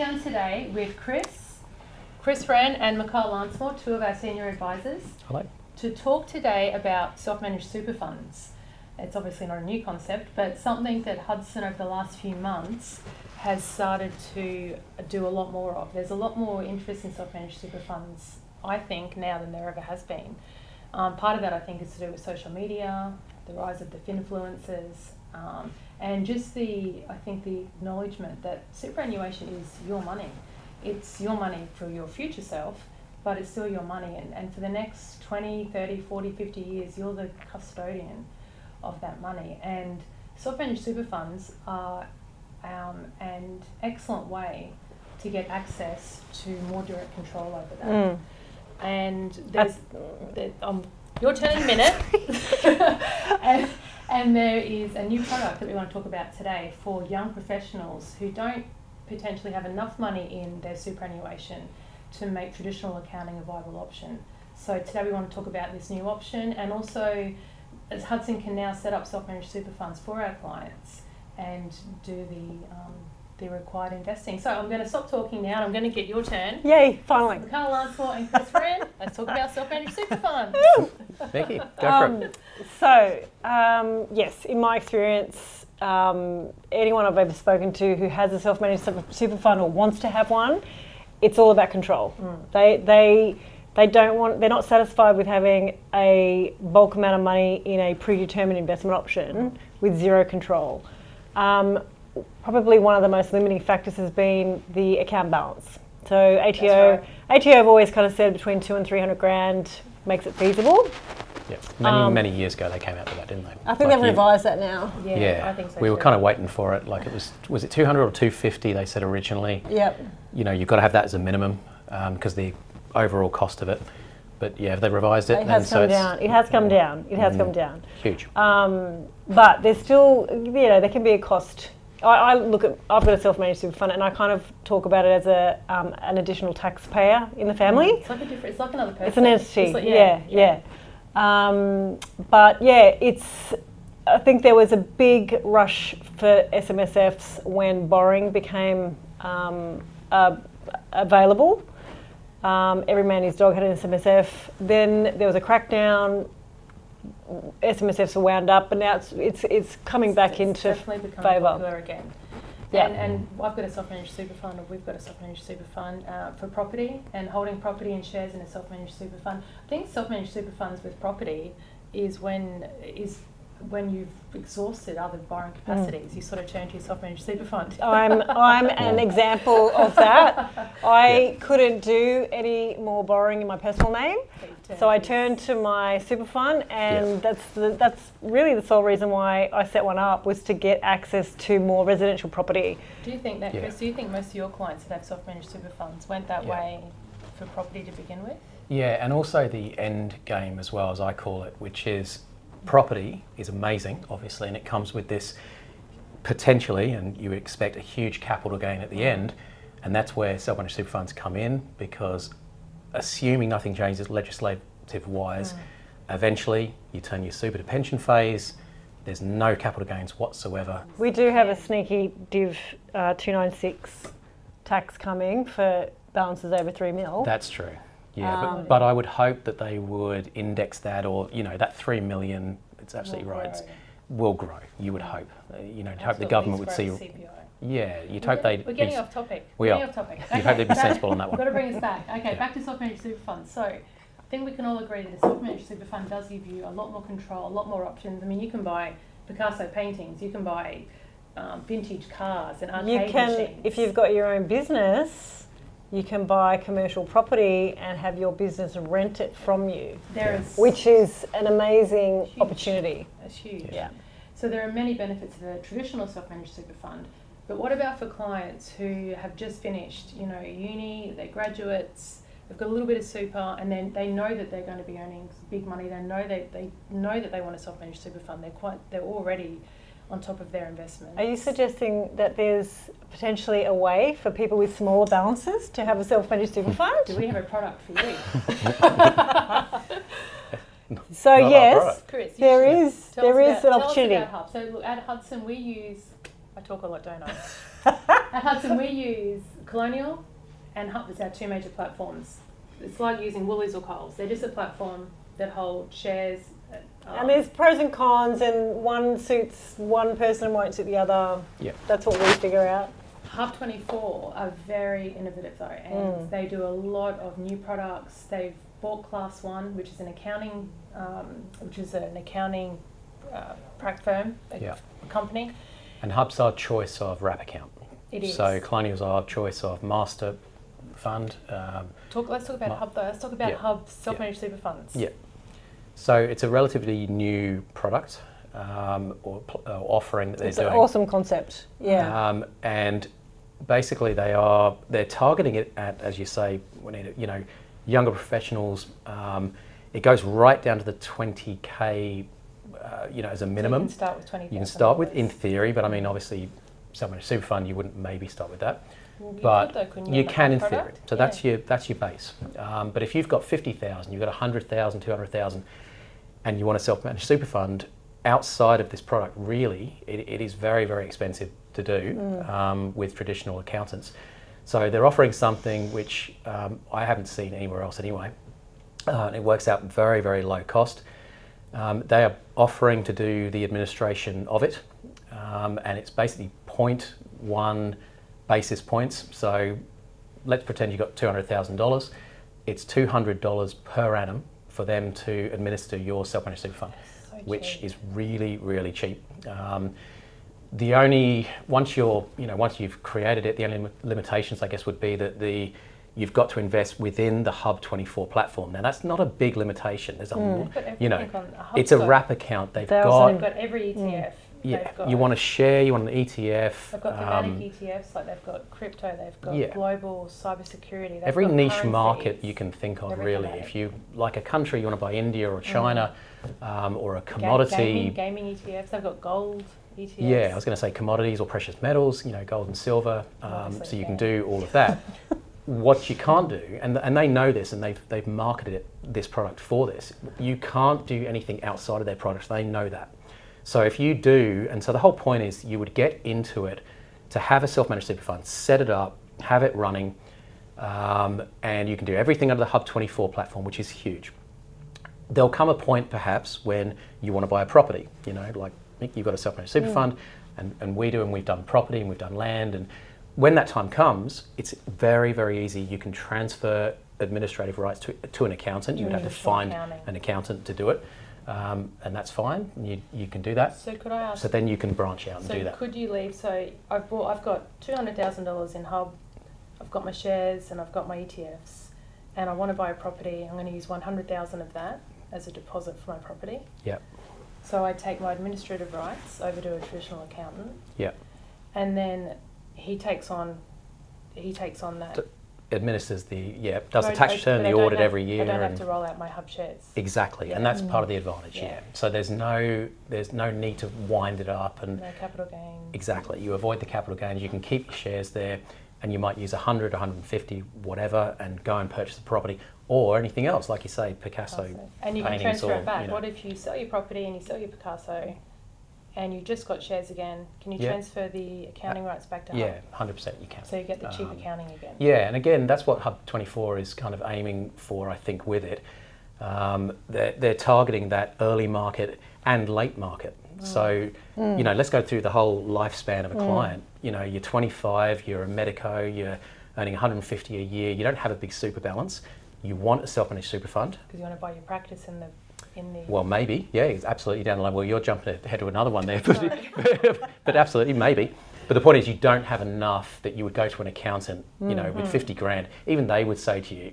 down today with Chris Wren and Mikhail Lansmore, two of our senior advisors. Hello. To talk today about self-managed super funds. It's obviously not a new concept, but something that Hudson over the last few months has started to do a lot more of. There's a lot more interest in self-managed super funds, I think, now than there ever has been. Part of that, I think, is to do with social media, the rise of the finfluencers, and just the acknowledgement that superannuation is your money. It's your money for your future self, but it's still your money. And for the next 20, 30, 40, 50 years, you're the custodian of that money. And self-managed super funds are an excellent way to get access to more direct control over that. And there's your turn in a minute. and there is a new product that we want to talk about today for young professionals who don't potentially have enough money in their superannuation to make traditional accounting a viable option. So today we want to talk about this new option, and also as Hudson can now set up self-managed super funds for our clients and do the required investing. So I'm going to stop talking now and I'm going to get your turn. Yay, finally. Mikhail Lansmore and Chris Wren, let's talk about self-managed super funds. Becky, go for it. So, yes, in my experience, anyone I've ever spoken to who has a self-managed super fund or wants to have one, it's all about control. They're not satisfied with having a bulk amount of money in a predetermined investment option with zero control. Probably one of the most limiting factors has been the account balance. So ATO have always kind of said between 200 and 300 grand makes it feasible. Yeah, many years ago they came out with that, didn't they? I think they've revised that now. Yeah, I think so. We were kind of waiting for it. Like it was it 200 or 250? They said originally. Yep. You know, you've got to have that as a minimum because the overall cost of it. But yeah, have they revised it? It has come down. It has come down. It has come down. Huge. But there's still, there can be a cost. I've got a self-managed super fund, and I kind of talk about it as an additional taxpayer in the family. It's like it's like another person. It's an entity. It's like, yeah. But yeah, I think there was a big rush for SMSFs when borrowing became available. Every man and his dog had an SMSF. Then there was a crackdown. SMSFs were wound up, but now it's coming back into definitely become favour. Popular again. Yeah. And I've got a self-managed super fund, or we've got a self-managed super fund for property, and holding property and shares in a self-managed super fund. I think self-managed super funds with property is when you've exhausted other borrowing capacities, you sort of turn to your self-managed super fund. I'm an example of that. I couldn't do any more borrowing in my personal name, so I turned to my super fund, and that's really the sole reason why I set one up, was to get access to more residential property. Do you think that, Chris? Do you think most of your clients that have self-managed super funds went that way for property to begin with? Yeah, and also the end game as well, as I call it, which is property is amazing, obviously, and it comes with this potentially, and you expect a huge capital gain at the end, and that's where self-managed super funds come in, because assuming nothing changes legislative-wise, eventually you turn your super to pension phase, there's no capital gains whatsoever. We do have a sneaky Div 296 tax coming for balances over 3 mil. That's true. Yeah, but I would hope that they would index that, or that 3 million. It's absolutely right. Will grow. You would hope. Hope the government would see. Yeah, you'd hope they'd. We're getting off topic. We are. Okay. You'd hope they'd be sensible on that one. Got to bring us back. Okay, back to self-managed super funds. So, I think we can all agree that a self-managed super fund does give you a lot more control, a lot more options. I mean, you can buy Picasso paintings. You can buy vintage cars and arcade machines. If you've got your own business, you can buy commercial property and have your business rent it from you, which is an amazing opportunity. That's huge. Yeah. So there are many benefits of a traditional self-managed super fund. But what about for clients who have just finished, uni, they're graduates, they've got a little bit of super, and then they know that they're going to be earning big money. They know that they want a self-managed super fund. They're already on top of their investment. Are you suggesting that there's potentially a way for people with smaller balances to have a self-managed super fund? Do we have a product for you? So yes, Chris, there is an opportunity. So look, at Hudson we use, I talk a lot, don't I? At Hudson, we use Colonial and Hub as our two major platforms. It's like using Woolies or Coles. They're just a platform that hold shares. And there's pros and cons, and one suits one person and won't suit the other. Yeah. That's what we figure out. Hub 24 are very innovative though, and they do a lot of new products. They've bought Class 1, which is an accounting, prac firm, a company. And Hub's our choice of wrap account. It is. So Colonial's our choice of master fund. Let's talk about Hub though. Let's talk about Hub's self-managed super funds. Yeah. So it's a relatively new product or offering that they're doing. It's an awesome concept. Yeah. And basically they're targeting it at, as you say, we need younger professionals. It goes right down to the 20K, as a minimum. So you can start with 20,000. You can start with, in theory, but I mean, obviously, self-managed super fund, you wouldn't maybe start with that. Well, but you can in product? theory. So that's your base. But if you've got 50,000, you've got 100,000, 200,000, and you want a self-managed super fund outside of this product, really, it is very, very expensive to do with traditional accountants. So they're offering something which I haven't seen anywhere else anyway. It works out very, very low cost. They are offering to do the administration of it, and it's basically 0.1 basis points. So let's pretend you've got $200,000. It's $200 per annum for them to administer your self-managed super fund, which is really, really cheap. The only once you've created it, the only limitations, I guess, would be that you've got to invest within the Hub 24 platform. Now that's not a big limitation. There's it's a wrap account. They've got every ETF. Yeah, you want to share, you want an ETF. They've got thematic ETFs, like they've got crypto, they've got global cybersecurity. Every niche market you can think of, really. If you like a country, you want to buy India or China, or a commodity. Gaming ETFs, they've got gold ETFs. Yeah, I was going to say commodities or precious metals, gold and silver. So you can do all of that. What you can't do, and they know this, and they've marketed this product for this, you can't do anything outside of their products. They know that. So if you do, and so the whole point is you would get into it to have a self-managed super fund, set it up, have it running, and you can do everything under the Hub 24 platform, which is huge. There'll come a point perhaps when you want to buy a property, like you've got a self-managed super fund, and we do, and we've done property and we've done land, and when that time comes, it's very, very easy. You can transfer administrative rights to an accountant. You would have to find an accountant to do it. And that's fine. You can do that. So could I ask? So then you can branch out and do that. So could you leave? So I've got $200,000 in Hub. I've got my shares and I've got my ETFs, and I want to buy a property. I'm going to use 100,000 of that as a deposit for my property. Yep. So I take my administrative rights over to a traditional accountant. Yep. And then he takes on that. Administers does the tax return, the audit every year. I don't have to roll out my Hub shares. Exactly, and that's part of the advantage. Yeah. So there's no need to wind it up and no capital gains. Exactly, you avoid the capital gains. You can keep your shares there, and you might use 100, 150, whatever, and go and purchase the property or anything else, like you say, Picasso. And you can transfer it back. What if you sell your property and you sell your Picasso, and you just got shares again? Can you transfer the accounting rights back to Hub? Yeah, 100% you can. So you get the cheap accounting again. Yeah, and again, that's what Hub 24 is kind of aiming for, I think, with it. They're targeting that early market and late market. So, let's go through the whole lifespan of a client. You're 25, you're a medico, you're earning 150 a year, you don't have a big super balance. You want a self-managed super fund. Because you want to buy your practice in the... Well, maybe, yeah, it's absolutely down the line. Well, you're jumping ahead to another one there, but absolutely, maybe. But the point is, you don't have enough that you would go to an accountant, with 50 grand. Even they would say to you,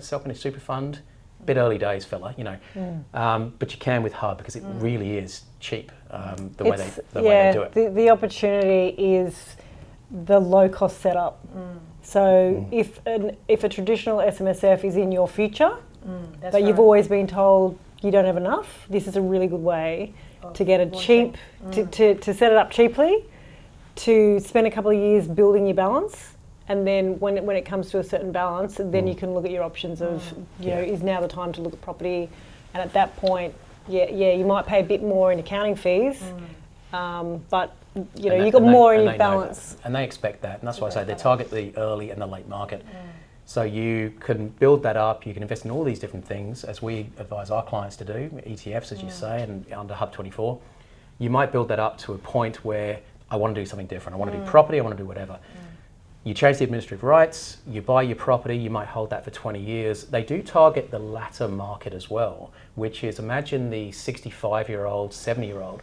self-managed super fund, bit early days, fella, But you can with Hub because it really is cheap, the way they do it. The opportunity is the low-cost setup. So if a traditional SMSF is in your future, but you've always been told you don't have enough, this is a really good way to get a cheap, to set it up cheaply, to spend a couple of years building your balance, and then when it comes to a certain balance, then you can look at your options of, is now the time to look at property, and at that point, you might pay a bit more in accounting fees, but you know, you've got more in your balance. And they expect that. And that's why I say they Balance. target the early and the late market. So you can build that up, you can invest in all these different things, as we advise our clients to do, ETFs, as you say, and under Hub 24. You might build that up to a point where I want to do something different. I want to do property, I want to do whatever. You change the administrative rights, you buy your property, you might hold that for 20 years. They do target the latter market as well, which is, imagine the 65-year-old, 70-year-old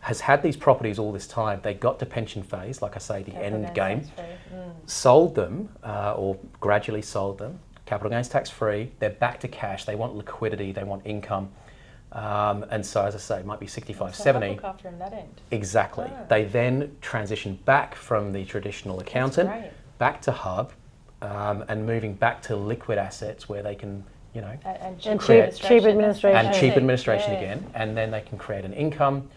has had these properties all this time. They got to pension phase, like I say, the end game, sold them or gradually sold them, capital gains tax free, they're back to cash, they want liquidity, they want income. And so, as I say, it might be 65, So 70. look after them that end. Exactly. Ah. They then transition back from the traditional accountant, great. back to Hub, and moving back to liquid assets where they can, you know, And cheap administration. and cheap administration Yeah. again, and then they can create an income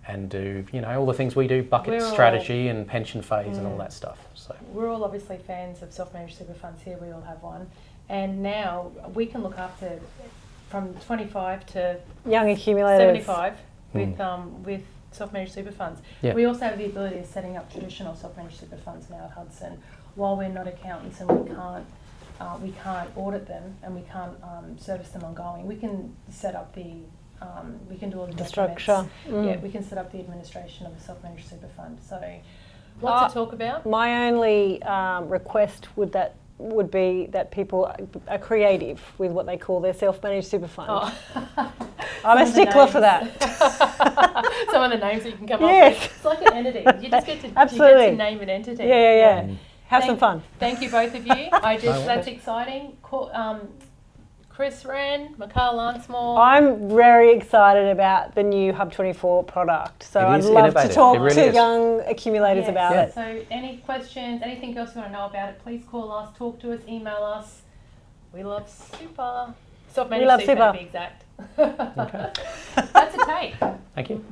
and do, you know, all the things we do, bucket We're all- strategy and pension phase and all that stuff. So We're all obviously fans of self-managed super funds here. We all have one. And now we can look after from 25 to Young accumulators. 75 with self-managed super funds. Yeah. We also have the ability of setting up traditional self-managed super funds now at Hudson. While we're not accountants and we can't audit them and we can't service them ongoing, we can set up we can do all the documents. structure. Yeah, we can set up the administration of a self-managed super fund. So lots to talk about. My only request would be that people are creative with what they call their self-managed super fund. Oh. I'm a Some of the stickler for names. that. Some of the names that you can come Yes. up with. It's like an entity. You just get to, you Absolutely. get to name an entity. Yeah. Have some Thank- fun. Thank you, both of you. That's exciting. Chris Wren, Mikhail Lansmore. I'm very excited about the new Hub 24 product. So It I'd is love innovative. to talk It really to is. young accumulators about it. So any questions, anything else you want to know about it, please call us, talk to us, email us. We love super. Self-managed We love super, super. to be exact. That's a take. thank you.